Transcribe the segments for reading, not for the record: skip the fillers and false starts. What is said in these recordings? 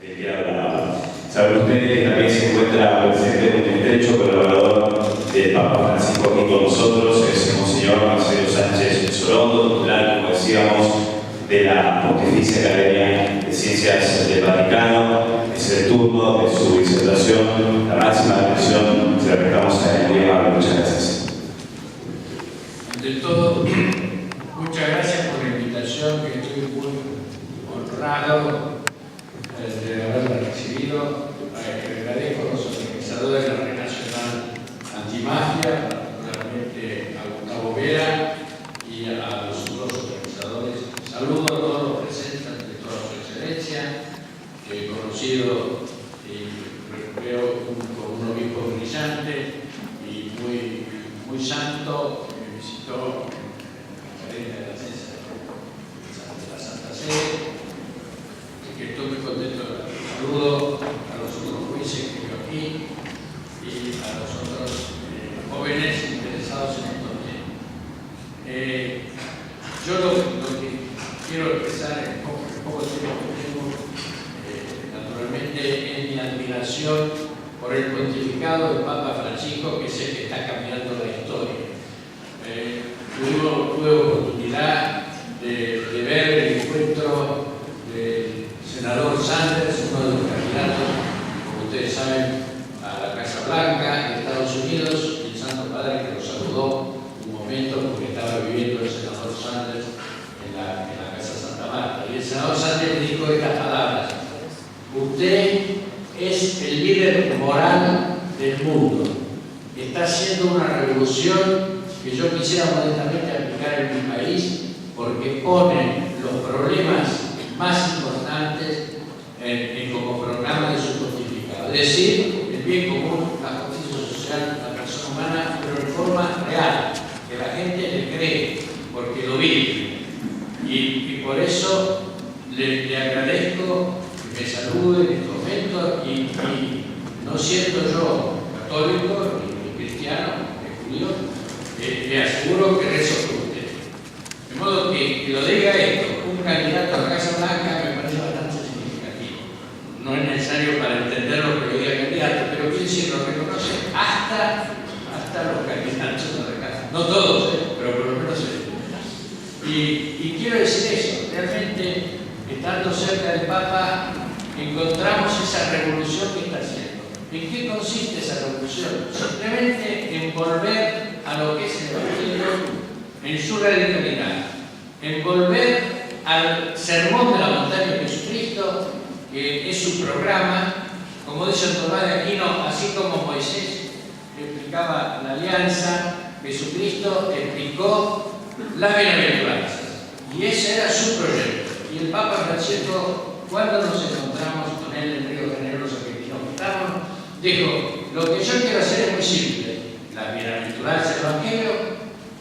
del que hablaba. Saben ustedes que también se encuentra presente un estrecho colaborador del Papa Francisco aquí con nosotros, es el Monseñor Marcelo Sánchez Sorondo, titular, como decíamos, de la Pontificia Academia de Ciencias del Vaticano. Es el turno de su disertación. La máxima atención se la prestamos a él. Muy amable, muchas gracias. Ante todo, muchas gracias por la invitación, que estoy muy honrado de haberla recibido. Agradezco a los organizadores de la Red Nacional Antimafia, particularmente a Gustavo Vera y a los otros organizadores. Saludo a todos los presentes ante toda su excelencia, que he conocido y veo con un obispo brillante y muy santo. Me visitó en la Academia de la Ciencia de la Santa Sede, y que estoy muy contento. Saludo a los otros jueces que veo aquí y a los otros jóvenes interesados en estos temas. Yo lo que quiero expresar en poco tiempo que tengo, naturalmente, es mi admiración por el pontificado del Papa Francisco, que es el que está cambiando la historia. Tuve oportunidad de ver el encuentro del senador Sanders, uno de los candidatos, como ustedes saben, a la Casa Blanca de Estados Unidos, y el Santo Padre que lo saludó un momento porque estaba viviendo el senador Sanders en la Casa Santa Marta. Y el senador Sanders le dijo estas palabras: usted es el líder moral del mundo, está haciendo una revolución que yo quisiera modestamente aplicar en mi país, porque pone los problemas más importantes como programa de su pontificado. Es decir, el bien común, la justicia social, la persona humana, pero en forma real, que la gente le cree, porque lo vive. Y por eso le agradezco que me salude en este momento, y no siendo yo católico ni cristiano ni judío, le aseguro que rezo por usted. De modo que lo diga esto, un candidato a la Casa Blanca, me parece bastante significativo. No es necesario para entender lo que yo diga candidato, pero quiero decir, lo reconoce hasta los candidatos de la Casa. No todos, pero por lo menos y quiero decir eso, realmente, estando cerca del Papa, encontramos esa revolución que está haciendo. ¿En qué consiste esa revolución? Simplemente en volver a lo que es el Evangelio en su radicalidad, en volver al sermón de la montaña de Jesucristo, que es su programa. Como dice Tomás de Aquino, así como Moisés explicaba la alianza, Jesucristo explicó las bienaventuranzas, y ese era su proyecto. Y el Papa Francisco, cuando nos encontramos con él en Río de Janeiro, los argentinos que estamos, dijo: lo que yo quiero hacer es muy simple, la bienaventuranza del Evangelio,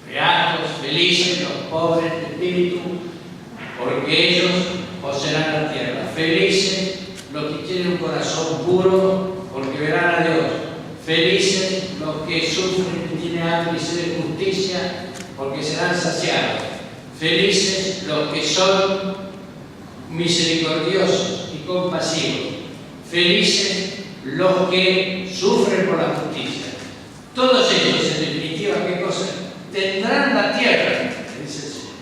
beatos, felices los pobres de espíritu, porque ellos poseerán la tierra; felices los que tienen un corazón puro, porque verán a Dios; felices los que sufren y tienen hambre y sed de justicia, porque serán saciados; felices los que son misericordiosos y compasivos; felices los que sufren por la justicia. Todos ellos, en definitiva, ¿qué cosa? Tendrán la tierra, dice el Señor.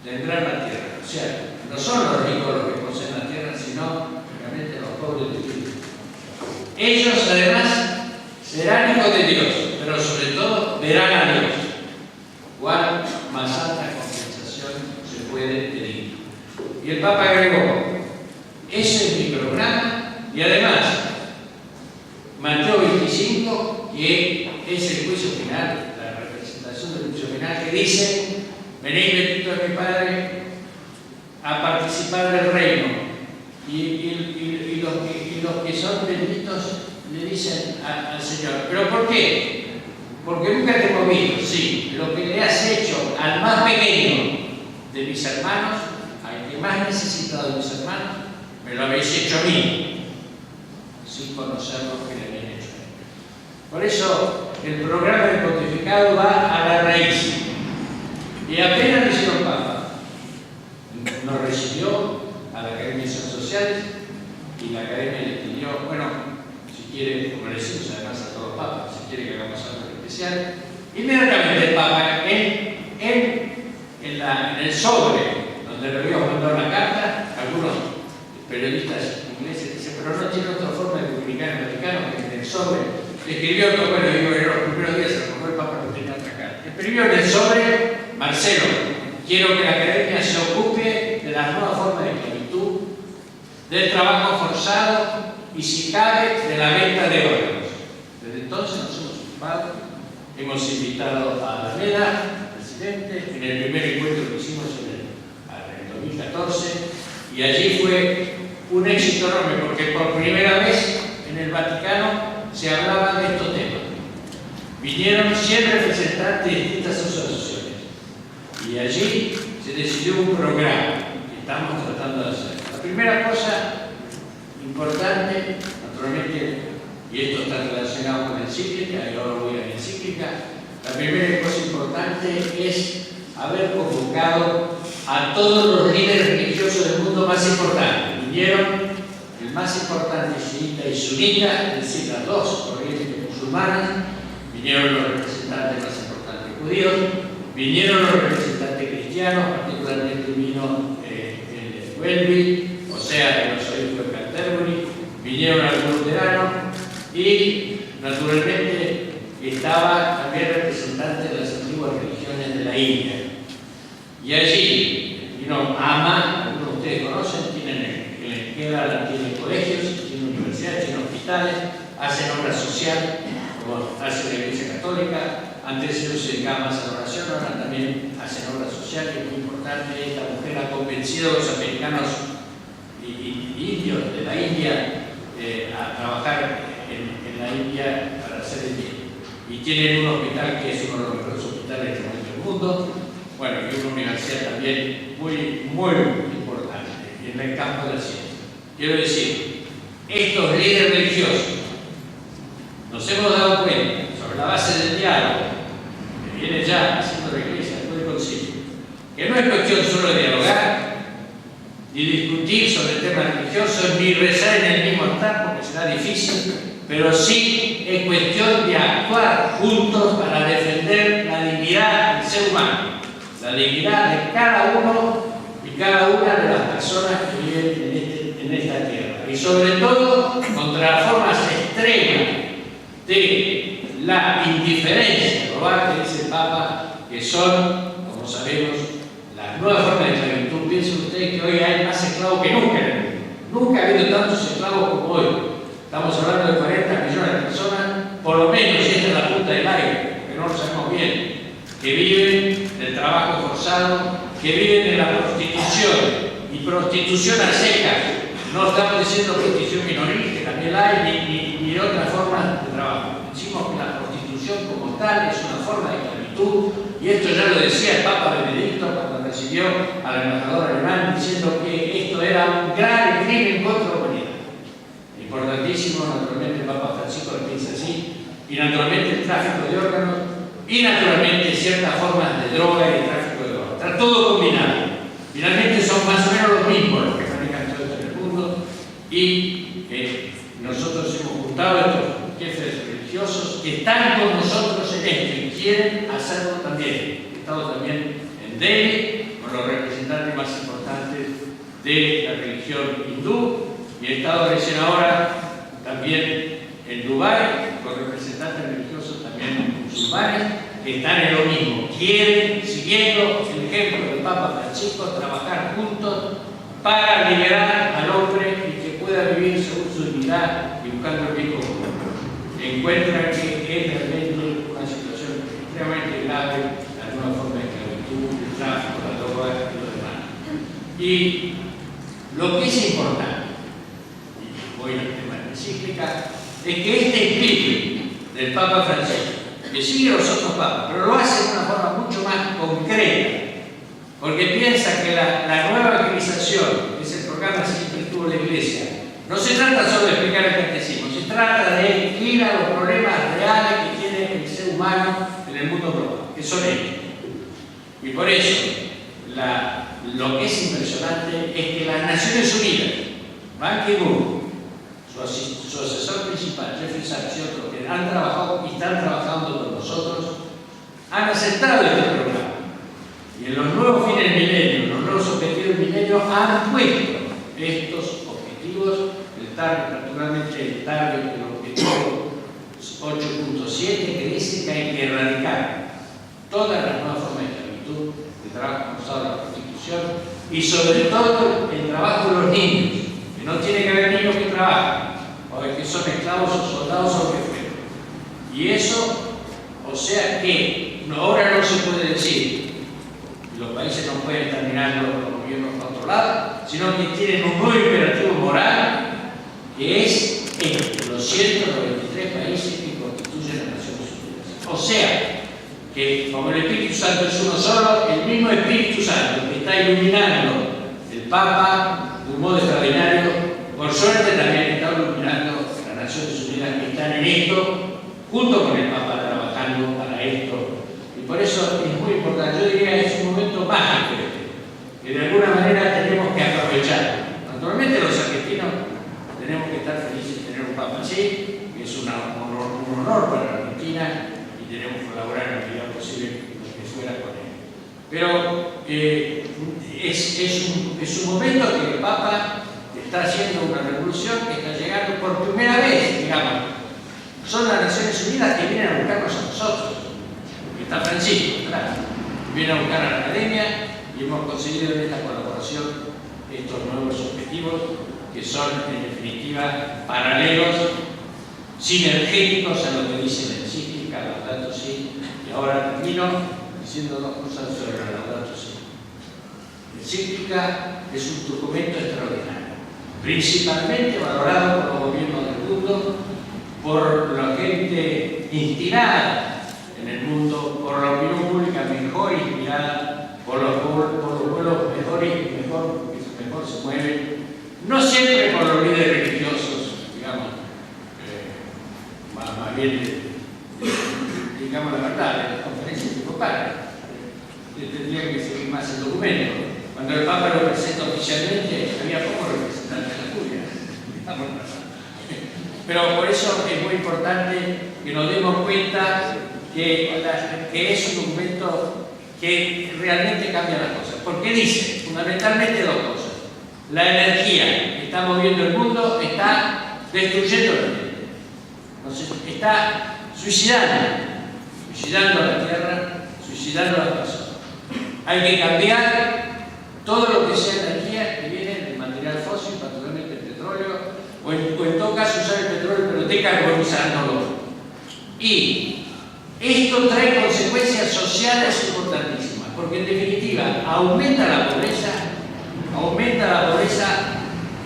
Tendrán la tierra. O sea, no son los ricos los que poseen la tierra, sino realmente los pobres de Cristo. Ellos, además, serán hijos de Dios, pero sobre todo verán a Dios. ¿Cuál más alta compensación se puede pedir? Y el Papa agregó: ese es mi programa. Y además, Mateo 25, que es el juicio final, la representación del juicio final, que dice: venid bendito de mi Padre a participar del reino. Y los que son benditos le dicen al Señor: ¿pero por qué? Porque nunca te he movido. Sí, lo que le has hecho al más pequeño de mis hermanos, al que más necesitado de mis hermanos, me lo habéis hecho a mí, sin conocer lo que le habían hecho. Por eso el programa del pontificado va a la raíz. Y apenas le hicieron Papa, nos recibió a la Academia de Ciencias Sociales, y la academia le pidió, bueno, si quiere, como le decimos además a todos los papas, si quiere que hagamos algo especial, inmediatamente el Papa, en el sobre donde le habíamos mandado la carta, algunos periodistas ingleses dicen, pero no tiene otra forma de comunicar en el Vaticano que en el sobre. Escribió, bueno, digo, en los primeros días se lo el Papa no tenía otra carta. Escribió en el sobre, Marcelo, quiero que la academia se ocupe de las nuevas formas de esclavitud, del trabajo forzado y, si cabe, de la venta de órganos. Desde entonces nos hemos ocupado, hemos invitado a Alameda, presidente, en el primer encuentro que hicimos en el 2014, y allí fue un éxito enorme, porque por primera vez en el Vaticano se hablaba de estos temas. Vinieron 100 representantes de distintas asociaciones, y allí se decidió un programa que estamos tratando de hacer. La primera cosa importante, naturalmente, y esto está relacionado con la encíclica, y ahora voy a la encíclica, la primera cosa importante es haber convocado a todos los líderes religiosos del mundo más importantes. Vinieron el más importante, chiita y sunita, es decir, las dos corrientes musulmanas, vinieron los representantes más importantes judíos, vinieron los representantes cristianos, particularmente vino el Welby, o sea, el arzobispo de Canterbury, vinieron algunos luteranos y, naturalmente, estaba también representante de las antiguas religiones de la India. Y allí vino Ama, algunos de ustedes conocen, en la izquierda tienen colegios, tienen universidades, tienen hospitales, hacen obra social, como hace la Iglesia Católica. Antes ellos se dedicaban más a la oración, ahora también hacen obra social, que es muy importante. Esta mujer ha convencido a los americanos y indios de la India a trabajar en la India para hacer el bien. Y tienen un hospital que es uno de los mejores hospitales del mundo, bueno, y una universidad también muy importante en el campo de la ciencia. Quiero decir, estos líderes religiosos nos hemos dado cuenta, sobre la base del diálogo, que viene ya haciendo la Iglesia después del concilio, que no es cuestión solo de dialogar, ni discutir sobre temas religiosos, ni rezar en el mismo altar, porque será difícil, pero sí es cuestión de actuar juntos para defender la dignidad del ser humano, la dignidad de cada uno y cada una de las personas que viven en esta tierra. Y sobre todo contra las formas extremas de la indiferencia global, que dice el Papa, que son, como sabemos, las nuevas formas de esclavitud. Piensen ustedes que hoy hay más esclavos que nunca en el mundo. Nunca ha habido tantos esclavos como hoy. Estamos hablando de 40 millones de personas, por lo menos, y esta es la punta del aire, que no lo sabemos bien, que viven del trabajo forzado, que viven de la prostitución, y prostitución a secas. No estamos diciendo prostitución minorista, que también la hay, ni de otras formas de trabajo. Decimos que la prostitución como tal es una forma de esclavitud, y esto ya lo decía el Papa Benedicto cuando recibió al embajador alemán, diciendo que esto era un grave crimen contra la humanidad. Importantísimo, naturalmente el Papa Francisco lo piensa así, y naturalmente el tráfico de órganos, y naturalmente ciertas formas de droga y de tráfico de droga. Está todo combinado. Finalmente son más o menos los mismos los que manejan todo esto en el mundo, y nosotros hemos juntado a estos jefes religiosos que están con nosotros en esto y quieren hacerlo también. He estado también en Delhi con los representantes más importantes de la religión hindú, y he estado recién ahora también en Dubái con representantes religiosos también musulmanes que están en lo mismo. Quieren, siguiendo el ejemplo del Papa Francisco, trabajar juntos para liberar al hombre y que pueda vivir según su dignidad y buscando el bien común. Encuentran que es realmente una situación extremadamente grave la nueva forma de esclavitud, el tráfico, la droga y lo demás. Y lo que es importante, voy al tema de la encíclica, es que este espíritu del Papa Francisco, que sigue a los otros papas, pero lo hace de una forma mucho más concreta, porque piensa que la nueva evangelización, que es el programa que siempre tuvo la Iglesia, no se trata solo de explicar el catecismo, se trata de ir a los problemas reales que tiene el ser humano en el mundo global, que son ellos. Y por eso, lo que es impresionante es que las Naciones Unidas, Ban Ki-moon, su asesor principal, Jeffrey Sachs y otros que han trabajado y están trabajando con nosotros, han aceptado este programa. Y en los nuevos fines del milenio, los nuevos objetivos del milenio, han puesto estos objetivos, naturalmente el target del objetivo 8.7, que dice que hay que erradicar todas las nuevas formas de esclavitud, de trabajo forzado de la Constitución, y sobre todo el trabajo de los niños, que no tiene que haber niños que trabajan, o que son esclavos o soldados o que fueran. Y eso, o sea que ahora no se puede decir, los países no pueden terminar los gobiernos controlados, sino que tienen un nuevo imperativo moral, que es los 193 países que constituyen las Naciones Unidas. O sea, que como el Espíritu Santo es uno solo, el mismo Espíritu Santo que está iluminando el Papa de un modo extraordinario, por suerte también está iluminando las Naciones Unidas que están en esto, junto con el Papa trabajando para esto. Y por eso es muy importante, yo diría que es un momento mágico que de alguna manera tenemos que aprovechar. Naturalmente los argentinos tenemos que estar felices de tener un Papa así, que es un honor para la Argentina, y tenemos que colaborar en la medida posible lo que fuera con él. Pero es un momento que el Papa está haciendo una revolución que está llegando por primera vez, digamos. Son las Naciones Unidas que vienen a buscarnos a nosotros. Está Francisco, claro. Viene a buscar a la academia y hemos conseguido en esta colaboración estos nuevos objetivos que son, en definitiva, paralelos, sinergéticos a lo que dice la encíclica Laudato Si. Y ahora termino diciendo dos cosas sobre la Laudato Si. La encíclica es un documento extraordinario, principalmente valorado por los gobiernos del mundo, por la gente inspirada en el mundo, por la opinión pública mejor inspirada, por los pueblos mejores que mejor se mueven, no siempre por los líderes religiosos, digamos, más bien, digamos la verdad, de las conferencias episcopales. Tendría que seguir más el documento. Cuando el Papa lo presenta oficialmente, había pocos representantes de la curia. Pero por eso es muy importante que nos demos cuenta que es un documento que realmente cambia las cosas. Porque dice fundamentalmente dos cosas. La energía que está moviendo el mundo está destruyendo el ambiente. Entonces, está suicidando a la tierra, suicidando a las personas. Hay que cambiar todo lo que sea energía que viene del material fósil, particularmente el petróleo, o en todo caso usar el petróleo, pero decarbonizándolo. Y esto trae consecuencias sociales importantísimas, porque en definitiva aumenta la pobreza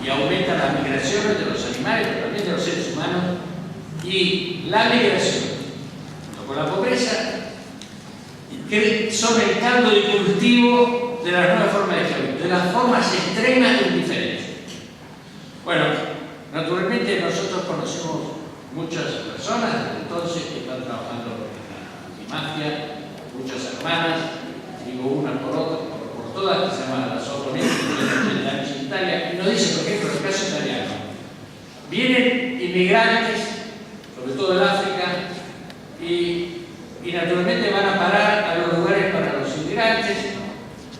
y aumenta las migraciones de los animales, pero también de los seres humanos, y la migración, con la pobreza, que son el caldo de cultivo de las nuevas formas de esclavitud, de las formas extremas de indiferencia. Bueno, naturalmente nosotros conocemos muchas personas desde entonces que están trabajando en la mafia, muchas hermanas, digo una por otra, por todas, que se llaman las oponentes de la Italia, y nos dicen, por ejemplo, el caso italiano. Vienen inmigrantes, sobre todo del África, y naturalmente van a parar a los lugares para los inmigrantes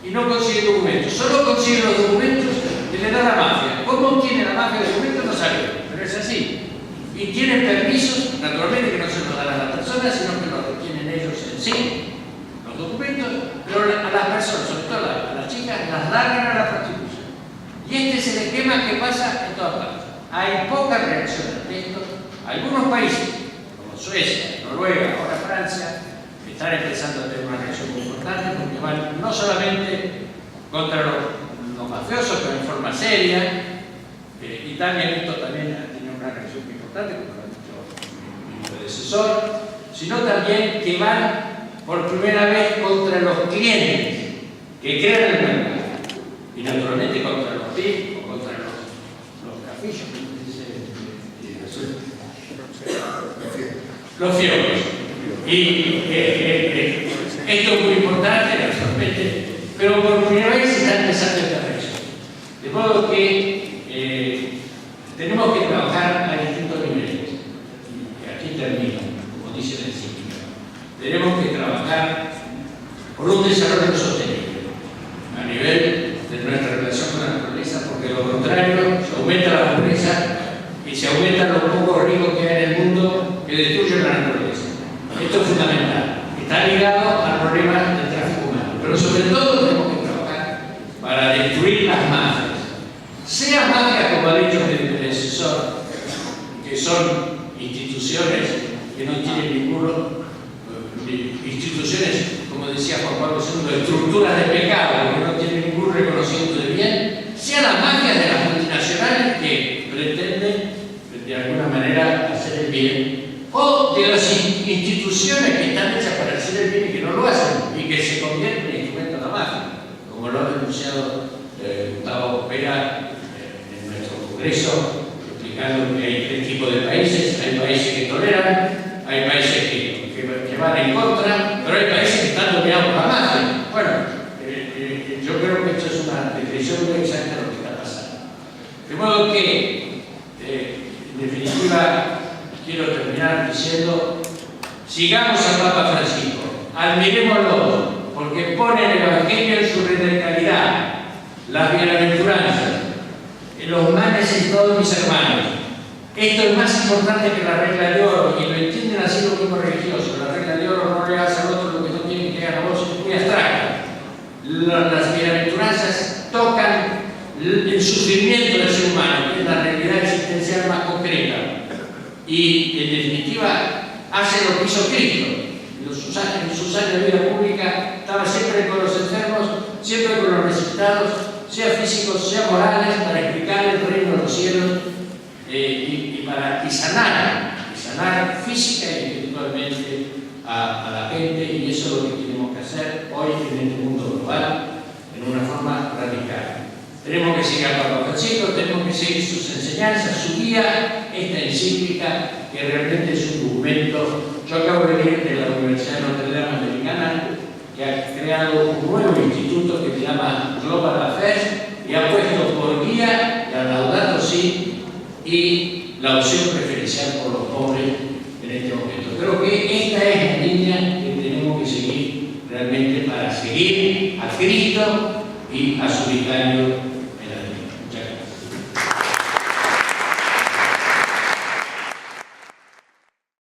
y no consiguen documentos. Solo consiguen los documentos que le da la mafia. ¿Cómo obtiene la mafia documentos? No sabemos, pero es así. Y tienen permisos, naturalmente que no se los dan a las personas, sino que los retienen ellos en sí, los documentos, pero a las personas, sobre todo a las chicas, las largan a la prostitución. Y este es el esquema que pasa en todas partes. Hay poca reacción ante esto. Algunos países, como Suecia, Noruega, ahora Francia, están empezando a tener una reacción muy importante porque van no solamente contra los mafiosos, pero en forma seria. Italia en esto también ha tenido una reacción muy importante, como lo ha dicho mi predecesor, sino también que van por primera vez contra los clientes que crean el mercado y naturalmente contra los PIB o contra los cafillos, los fiocos. Y esto es muy importante, naturalmente, pero por primera vez se está empezando esta reacción. De modo que tenemos que trabajar destruir las mafias. Sea mafia, como ha dicho mi predecesor, que son instituciones que no tienen ninguno, instituciones, como decía Juan Pablo II, estructuras de pecado, que no tienen ningún reconocimiento de bien, sea la mafia de las multinacionales que pretenden, de alguna manera, hacer el bien, o de las instituciones que están hechas para hacer el bien y que no lo hacen, y que se convierten en instrumentos de la mafia, como lo ha denunciado Gustavo Pera en nuestro Congreso, explicando que hay tres tipos de países: hay países que toleran, hay países que van en contra, pero hay países que están dominados por la mafia. Bueno, yo creo que esto es una descripción muy exacta de lo que está pasando. De modo que, en definitiva, quiero terminar diciendo: sigamos al Papa Francisco, admirémoslo, porque pone el Evangelio en su radicalidad, las bienaventuranzas, los manes en todos mis hermanos. Esto es más importante que la regla de oro, y lo entienden así los mismos religiosos. La regla de oro no le hace al otro lo que no tiene que hacer a vos, es muy abstracta. Las bienaventuranzas tocan el sufrimiento del ser humano, que es la realidad existencial más concreta, y en definitiva hace lo que hizo Cristo. En sus años de vida pública estaba siempre con los enfermos, siempre con los necesitados, sea físicos, sea morales, para explicar el reino de los cielos y sanar física y espiritualmente a la gente, y eso es lo que tenemos que hacer hoy en este mundo global, en una forma radical. Tenemos que seguir al Papa Francisco, tenemos que seguir sus enseñanzas, su guía, esta encíclica, que realmente es un documento. Yo acabo de venir de la Universidad de Notre Dame Americana, que ha creado un nuevo instituto que se llama Global Affairs, y ha puesto por guía la Laudato Si y la opción preferencial por los pobres en este momento. Creo que esta es la línea que tenemos que seguir realmente para seguir a Cristo y a su vicario